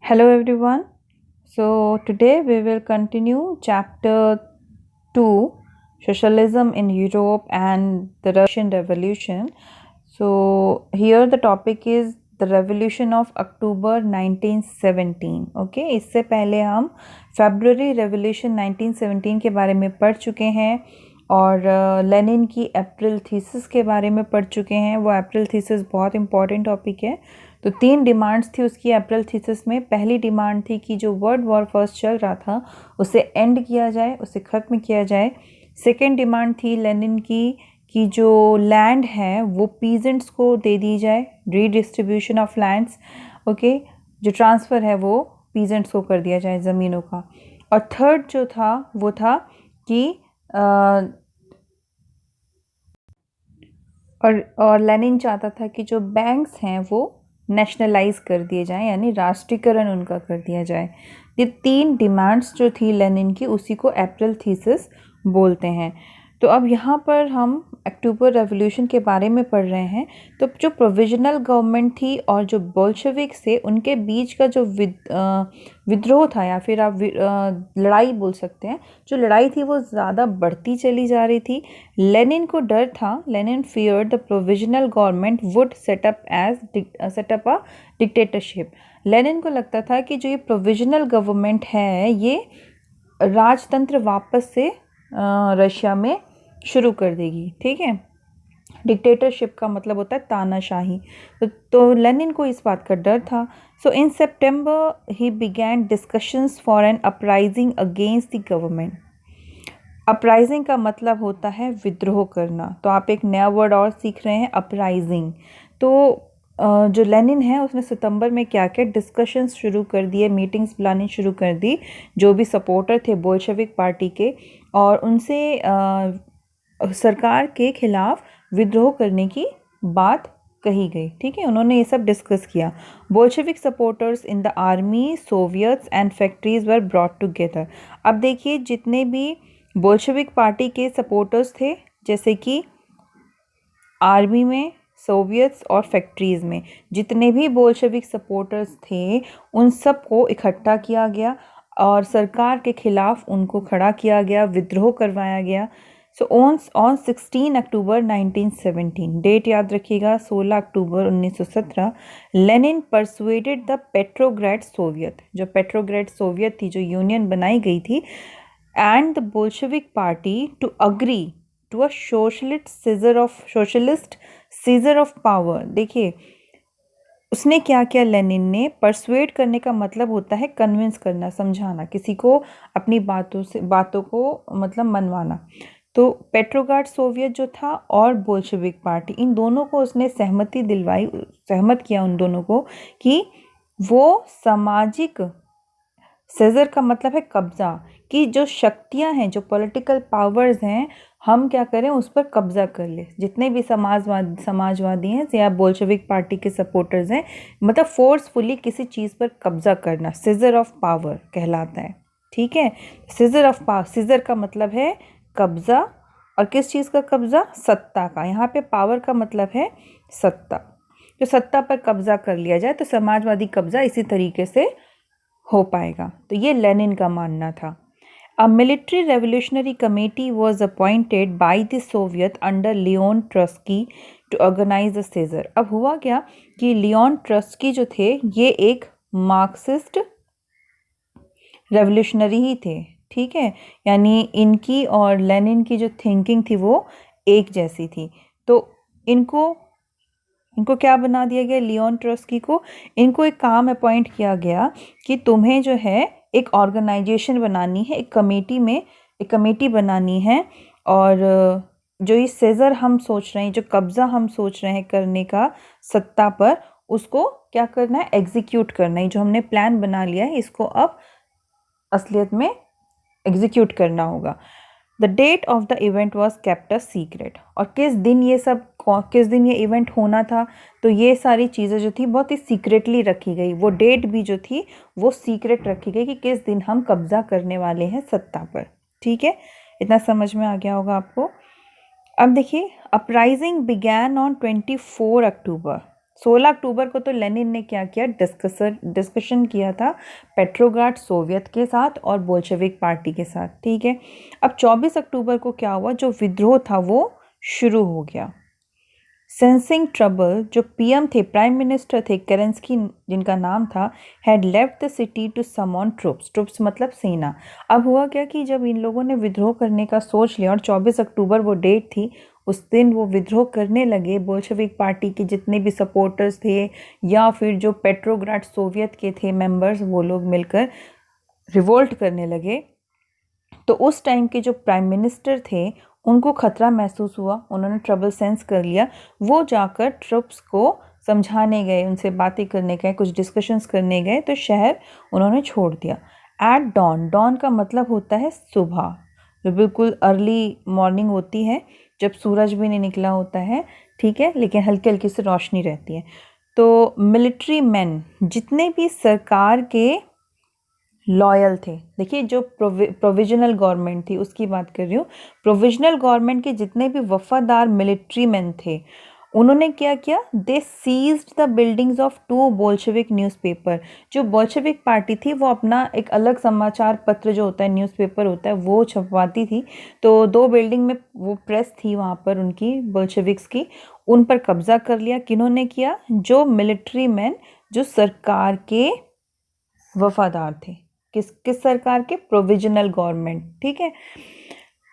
Hello everyone. So today we will continue chapter 2, Socialism in Europe and the Russian Revolution. So here the topic is the Revolution of October 1917. Okay, इससे पहले हम February Revolution 1917 के बारे में पढ़ चुके हैं और लेनिन की अप्रैल थीसिस के बारे में पढ़ चुके हैं। वो अप्रैल थीसिस बहुत इंपॉर्टेंट टॉपिक है। तो 3 डिमांड्स थी उसकी अप्रैल थीसिस में। पहली डिमांड थी कि जो वर्ल्ड वॉर फर्स्ट चल रहा था उसे एंड किया जाए, उसे ख़त्म किया जाए। सेकेंड डिमांड थी लेनिन की कि जो लैंड है वो पीजेंट्स को दे दी जाए, रीडिस्ट्रीब्यूशन ऑफ लैंड्स। ओके, जो ट्रांसफ़र है वो पीजेंट्स को कर दिया जाए ज़मीनों का। और थर्ड जो था वो था कि और लेनिन चाहता था कि जो बैंक्स हैं वो नेशनलाइज कर दिए जाएं, यानी राष्ट्रीयकरण उनका कर दिया जाए। ये 3 डिमांड्स जो थी लेनिन की, उसी को अप्रैल थीसिस बोलते हैं। तो अब यहाँ पर हम अक्टूबर रेवोल्यूशन के बारे में पढ़ रहे हैं। तो जो प्रोविजनल गवर्नमेंट थी और जो बोल्शेविक्स थे उनके बीच का जो विद्रोह था, या फिर आप लड़ाई बोल सकते हैं, जो लड़ाई थी वो ज़्यादा बढ़ती चली जा रही थी। लेनिन को डर था, Lenin feared the provisional government would set up a dictatorship. Lenin को लगता था कि जो ये प्रोविजनल गवर्नमेंट है ये राजतंत्र वापस से रशिया में शुरू कर देगी। ठीक है, डिक्टेटरशिप का मतलब होता है तानाशाही। तो लेनिन को इस बात का डर था। सो इन सितंबर ही began discussions for an uprising against the government. Uprising का मतलब होता है विद्रोह करना। तो आप एक नया वर्ड और सीख रहे हैं, अपराइजिंग। तो जो लेनिन है उसने सितंबर में क्या किया, डिस्कशंस शुरू कर दिए, मीटिंग्स बुलानी शुरू कर दी जो भी सपोर्टर थे बोल्शेविक पार्टी के, और उनसे सरकार के खिलाफ विद्रोह करने की बात कही गई। ठीक है, उन्होंने ये सब डिस्कस किया। Bolshevik supporters in the army, Soviets and factories were brought together. अब देखिए, जितने भी बोल्शेविक पार्टी के सपोर्टर्स थे, जैसे कि आर्मी में, सोवियट्स और फैक्ट्रीज़ में जितने भी बोल्शेविक सपोर्टर्स थे उन सबको इकट्ठा किया गया और सरकार के खिलाफ उनको खड़ा किया गया, विद्रोह करवाया गया। सो ऑन 16 अक्टूबर 1917, डेट याद रखिएगा, 16 October 1917, Lenin persuaded the Petrograd Soviet, जो पेट्रोग्राड सोवियत थी, जो यूनियन बनाई गई थी, and the Bolshevik party to agree to a socialist seizure of power. देखिए, उसने क्या किया, लेनिन ने परसुएड करने का मतलब होता है कन्विंस करना, समझाना, किसी को अपनी बातों को मतलब मनवाना। तो पेट्रोग्राड सोवियत जो था और बोल्शेविक पार्टी, इन दोनों को उसने सहमति दिलवाई, सहमत किया उन दोनों को कि वो सामाजिक, सीजर का मतलब है कब्जा, कि जो शक्तियां हैं, जो पॉलिटिकल पावर्स हैं, हम क्या करें, उस पर कब्जा कर ले। जितने भी समाजवादी हैं या बोल्शेविक पार्टी के सपोर्टर्स हैं, मतलब फोर्सफुली किसी चीज़ पर कब्जा करना, सीजर ऑफ पावर कहलाता है। ठीक है, सीजर ऑफ पावर, सीजर का मतलब है कब्जा, और किस चीज़ का कब्जा, सत्ता का। यहाँ पे पावर का मतलब है सत्ता, जो सत्ता पर कब्जा कर लिया जाए, तो समाजवादी कब्जा इसी तरीके से हो पाएगा। तो ये लेनिन का मानना था। A military revolutionary committee was appointed by the Soviet under Leon Trotsky to organize the Caesar। अब हुआ क्या कि लियोन ट्रस्की जो थे ये एक मार्क्सिस्ट रेवोल्यूशनरी ही थे। ठीक है, यानी इनकी और लेनिन की जो थिंकिंग थी वो एक जैसी थी। तो इनको क्या बना दिया गया, लियोन ट्रस्की को, इनको एक काम अपॉइंट किया गया कि तुम्हें जो है एक ऑर्गेनाइजेशन बनानी है, एक कमेटी बनानी है, और जो ये सीजर हम सोच रहे हैं, जो कब्जा हम सोच रहे हैं करने का सत्ता पर, उसको क्या करना है, एग्जीक्यूट करना है। जो हमने प्लान बना लिया है इसको अब असलियत में एग्जीक्यूट करना होगा। The date of the event was kept a secret. और किस दिन ये इवेंट होना था, तो ये सारी चीज़ें जो थी बहुत ही सीक्रेटली रखी गई। वो डेट भी जो थी वो सीक्रेट रखी गई कि किस दिन हम कब्जा करने वाले हैं सत्ता पर। ठीक है, इतना समझ में आ गया होगा आपको। अब देखिए, अपराइजिंग बिगैन ऑन 24 अक्टूबर। 16 अक्टूबर को तो लेनिन ने क्या किया, डिस्कशन किया था पेट्रोग्राड सोवियत के साथ और बोल्शेविक पार्टी के साथ, ठीक है। अब 24 अक्टूबर को क्या हुआ, जो विद्रोह था वो शुरू हो गया। सेंसिंग ट्रबल, जो पीएम थे, प्राइम मिनिस्टर थे केरेंस्की जिनका नाम था, had left the city to summon troops मतलब सेना। अब हुआ क्या कि जब इन लोगों ने विद्रोह करने का सोच लिया और 24 अक्टूबर वो डेट थी, उस दिन वो विद्रोह करने लगे, बोल्शेविक पार्टी के जितने भी सपोर्टर्स थे या फिर जो पेट्रोग्राड सोवियत के थे मेंबर्स, वो लोग मिलकर रिवोल्ट करने लगे। तो उस टाइम के जो प्राइम मिनिस्टर थे उनको खतरा महसूस हुआ, उन्होंने ट्रबल सेंस कर लिया, वो जाकर ट्रुप्स को समझाने गए, उनसे बातें करने गए, कुछ डिस्कशंस करने गए, तो शहर उन्होंने छोड़ दिया। एट डॉन, डॉन का मतलब होता है सुबह, जो बिल्कुल अर्ली मॉर्निंग होती है जब सूरज भी नहीं निकला होता है, ठीक है, लेकिन हल्की हल्की सी रोशनी रहती है। तो मिलिट्री मैन जितने भी सरकार के लॉयल थे, देखिए जो प्रोविजनल गवर्नमेंट थी उसकी बात कर रही हूँ, प्रोविजनल गवर्नमेंट के जितने भी वफादार मिलिट्री मैन थे, उन्होंने क्या किया, they seized the buildings of 2 Bolshevik newspaper. जो बोल्शेविक पार्टी थी वो अपना एक अलग समाचार पत्र जो होता है, न्यूज़पेपर होता है, वो छपवाती थी। तो 2 बिल्डिंग में वो प्रेस थी वहाँ पर उनकी बोल्शेविक्स की, उन पर कब्जा कर लिया। किन्होंने किया, जो मिलिट्री मैन जो सरकार के वफादार थे, किस सरकार के, प्रोविजनल गवर्नमेंट, ठीक है।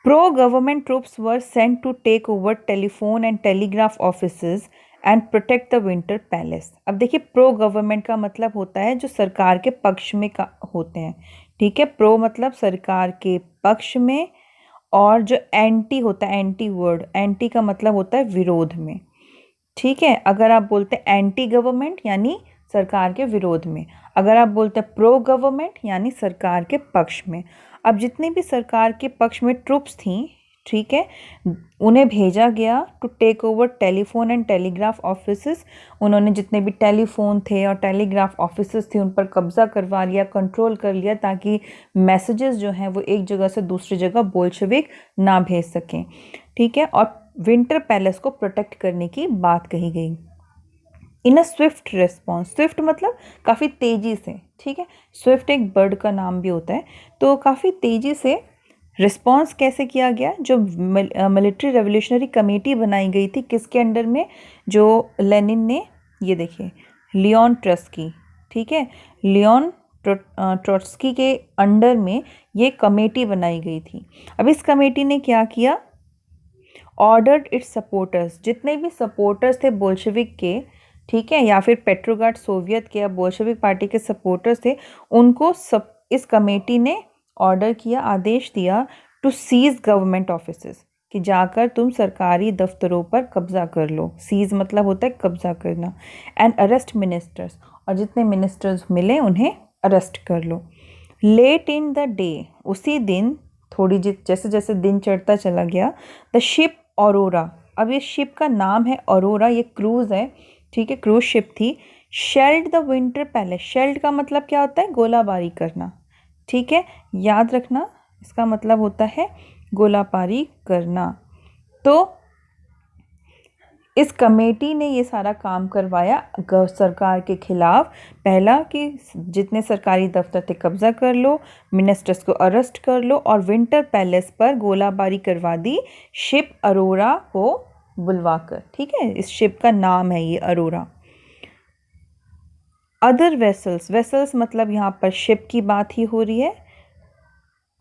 Pro government troops were sent to take over telephone and telegraph offices and protect the Winter Palace. अब देखिए, प्रो गवर्नमेंट का मतलब होता है जो सरकार के पक्ष में का होते हैं, ठीक है। प्रो मतलब सरकार के पक्ष में, और जो एंटी होता है, एंटी वर्ड, एंटी का मतलब होता है विरोध में, ठीक है। अगर आप बोलते हैं एंटी गवर्नमेंट यानी सरकार के विरोध में, अगर आप बोलते हैं प्रो गवर्नमेंट यानी सरकार के पक्ष में। अब जितने भी सरकार के पक्ष में ट्रुप्स थी, ठीक है, उन्हें भेजा गया to take over telephone and telegraph offices. उन्होंने जितने भी टेलीफोन थे और टेलीग्राफ ऑफिसेस थे उन पर कब्जा करवा लिया, कंट्रोल कर लिया, ताकि मैसेजेस जो हैं वो एक जगह से दूसरी जगह बोल्शेविक ना भेज सकें, ठीक है। और विंटर पैलेस को प्रोटेक्ट करने की बात कही गई। इन अ स्विफ्ट रिस्पॉन्स, स्विफ्ट मतलब काफ़ी तेज़ी से, ठीक है, स्विफ्ट एक बर्ड का नाम भी होता है। तो काफ़ी तेज़ी से रिस्पॉन्स कैसे किया गया, जो मिलिट्री रेवोल्यूशनरी कमेटी बनाई गई थी, किसके अंडर में, जो लेनिन ने, ये देखिए लियोन ट्रॉट्स्की, ठीक है, लियोन ट्रॉट्स्की के अंडर में ये कमेटी बनाई गई थी। अब इस कमेटी ने क्या किया, ऑर्डर्ड इट्स सपोर्टर्स, जितने भी सपोर्टर्स थे बोल्शेविक के, ठीक है, या फिर पेट्रोग्राड सोवियत के या बोल्शेविक पार्टी के सपोर्टर्स थे, उनको सब इस कमेटी ने ऑर्डर किया, आदेश दिया टू सीज गवर्नमेंट ऑफिसेस, कि जाकर तुम सरकारी दफ्तरों पर कब्जा कर लो। सीज मतलब होता है कब्जा करना। एंड अरेस्ट मिनिस्टर्स, और जितने मिनिस्टर्स मिले उन्हें अरेस्ट कर लो। लेट इन द डे, उसी दिन थोड़ी जैसे जैसे दिन चढ़ता चला गया, द शिप ऑरोरा, अब ये शिप का नाम है ऑरोरा, ये क्रूज़ है, ठीक है, क्रूज शिप थी। Shelled the Winter palace, shelled का मतलब क्या होता है, गोलाबारी करना, ठीक है, याद रखना, इसका मतलब होता है गोलाबारी करना। तो इस कमेटी ने ये सारा काम करवाया सरकार के खिलाफ। पहला कि जितने सरकारी दफ्तर थे कब्जा कर लो, मिनिस्टर्स को अरेस्ट कर लो, और विंटर पैलेस पर गोलाबारी करवा दी शिप अरोरा को बुलवाकर, ठीक है, इस शिप का नाम है ये अरोरा। अदर वेसल्स, वेसल्स मतलब यहाँ पर शिप की बात ही हो रही है।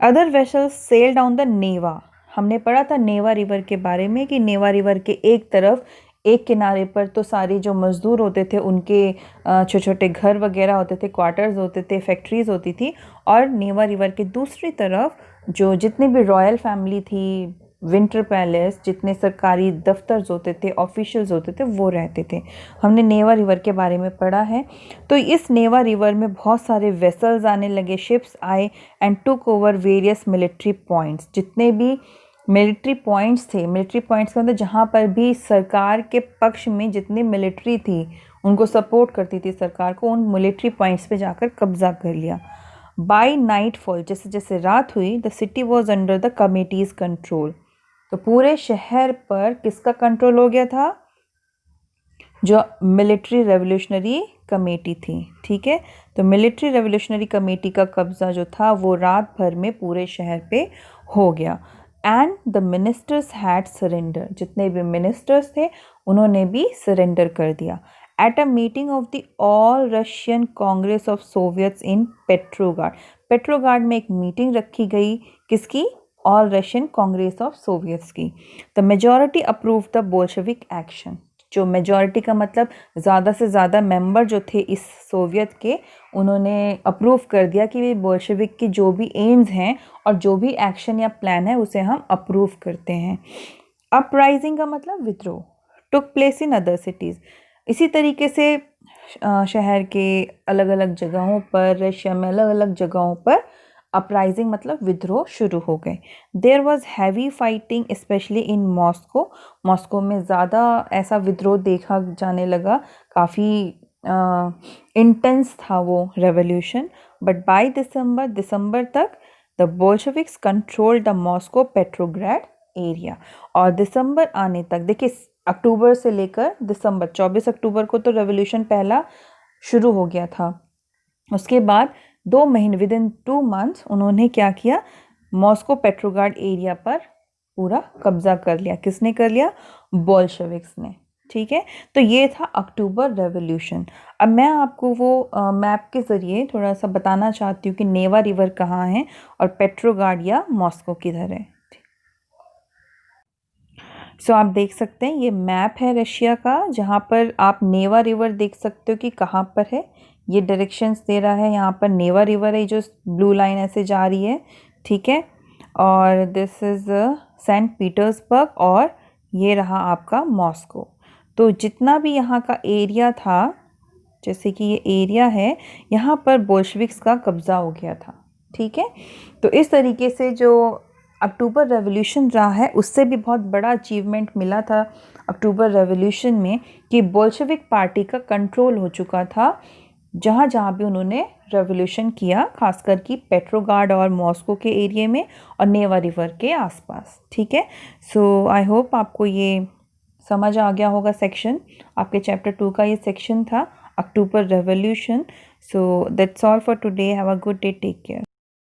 Other vessels sail down the Neva, हमने पढ़ा था नेवा रिवर के बारे में, कि नेवा रिवर के एक तरफ, एक किनारे पर तो सारे जो मज़दूर होते थे उनके छोटे छोटे घर वगैरह होते थे, क्वार्टर्स होते थे, फैक्ट्रीज होती थी, और नेवा रिवर के दूसरी तरफ जो जितनी भी रॉयल फैमिली थी, विंटर पैलेस, जितने सरकारी दफ्तर होते थे, ऑफिशियल्स होते थे, वो रहते थे। हमने नेवा रिवर के बारे में पढ़ा है। तो इस नेवा रिवर में बहुत सारे वेसल्स आने लगे, शिप्स आए, and took over various military points, जितने भी मिलिट्री पॉइंट्स थे, मिलिट्री पॉइंट्स के अंदर जहाँ पर भी सरकार के पक्ष में जितनी मिलिट्री थी, उनको सपोर्ट करती थी सरकार को, उन मिलिट्री पॉइंट्स पे जाकर कब्जा कर लिया। बाय नाइटफॉल, जैसे जैसे रात हुई, the city was under the committees control, तो पूरे शहर पर किसका कंट्रोल हो गया था, जो मिलिट्री रेवोल्यूशनरी कमेटी थी, ठीक है। तो मिलिट्री रेवोल्यूशनरी कमेटी का कब्ज़ा जो था वो रात भर में पूरे शहर पे हो गया। And the ministers had surrender, जितने भी मिनिस्टर्स थे उन्होंने भी सरेंडर कर दिया। At a meeting of the all Russian congress of Soviets in Petrograd, Petrograd में एक मीटिंग रखी गई, किसकी? All Russian congress of Soviets की। The majority approve the Bolshevik action, जो मेजॉरिटी का मतलब ज़्यादा से ज़्यादा मेंबर जो थे इस सोवियत के, उन्होंने अप्रूव कर दिया कि ये बोल्शेविक की जो भी एम्स हैं और जो भी एक्शन या प्लान है उसे हम अप्रूव करते हैं। अपराइजिंग का मतलब विद्रोह। Took place in other cities, इसी तरीके से शहर के अलग अलग जगहों पर, रशिया में अलग अलग जगहों पर अपराइजिंग मतलब विद्रोह शुरू हो गए। There was heavy fighting specially in Moscow, Moscow में ज़्यादा ऐसा विद्रोह देखा जाने लगा, काफ़ी इंटेंस था वो रेवोल्यूशन। बट बाय दिसंबर तक the Bolsheviks control the Moscow Petrograd area. और दिसंबर आने तक, देखिए अक्टूबर से लेकर दिसंबर, 24 अक्टूबर को तो रेवोल्यूशन पहला शुरू हो गया था, उसके बाद 2 महीने, विद इन 2 मंथ्स उन्होंने क्या किया? मॉस्को पेट्रोग्राड एरिया पर पूरा कब्जा कर लिया। किसने कर लिया? बोल्शेविक्स ने, ठीक है। तो ये था अक्टूबर रेवोल्यूशन। अब मैं आपको वो मैप के ज़रिए थोड़ा सा बताना चाहती हूँ कि नेवा रिवर कहाँ है और पेट्रोग्राड या मॉस्को किधर है। सो आप देख सकते हैं ये मैप है रशिया का, जहाँ पर आप नेवा रिवर देख सकते हो कि कहाँ पर है। ये डायरेक्शंस दे रहा है, यहाँ पर नेवा रिवर है जो ब्लू लाइन ऐसे जा रही है, ठीक है। और दिस इज़ सेंट पीटर्सबर्ग और ये रहा आपका मॉस्को। तो जितना भी यहाँ का एरिया था, जैसे कि ये एरिया है, यहाँ पर बोल्शेविक्स का कब्ज़ा हो गया था, ठीक है। तो इस तरीके से जो अक्टूबर रेवोल्यूशन रहा है उससे भी बहुत बड़ा अचीवमेंट मिला था अक्टूबर रेवोल्यूशन में, कि बोल्शेविक पार्टी का कंट्रोल हो चुका था जहाँ जहाँ भी उन्होंने रेवोल्यूशन किया, खासकर कि पेट्रोग्राड और मॉस्को के एरिया में और नेवा रिवर के आसपास, ठीक है। सो आई होप आपको ये समझ आ गया होगा सेक्शन, आपके चैप्टर 2 का ये सेक्शन था October revolution. So that's all for today, have a good day, take care.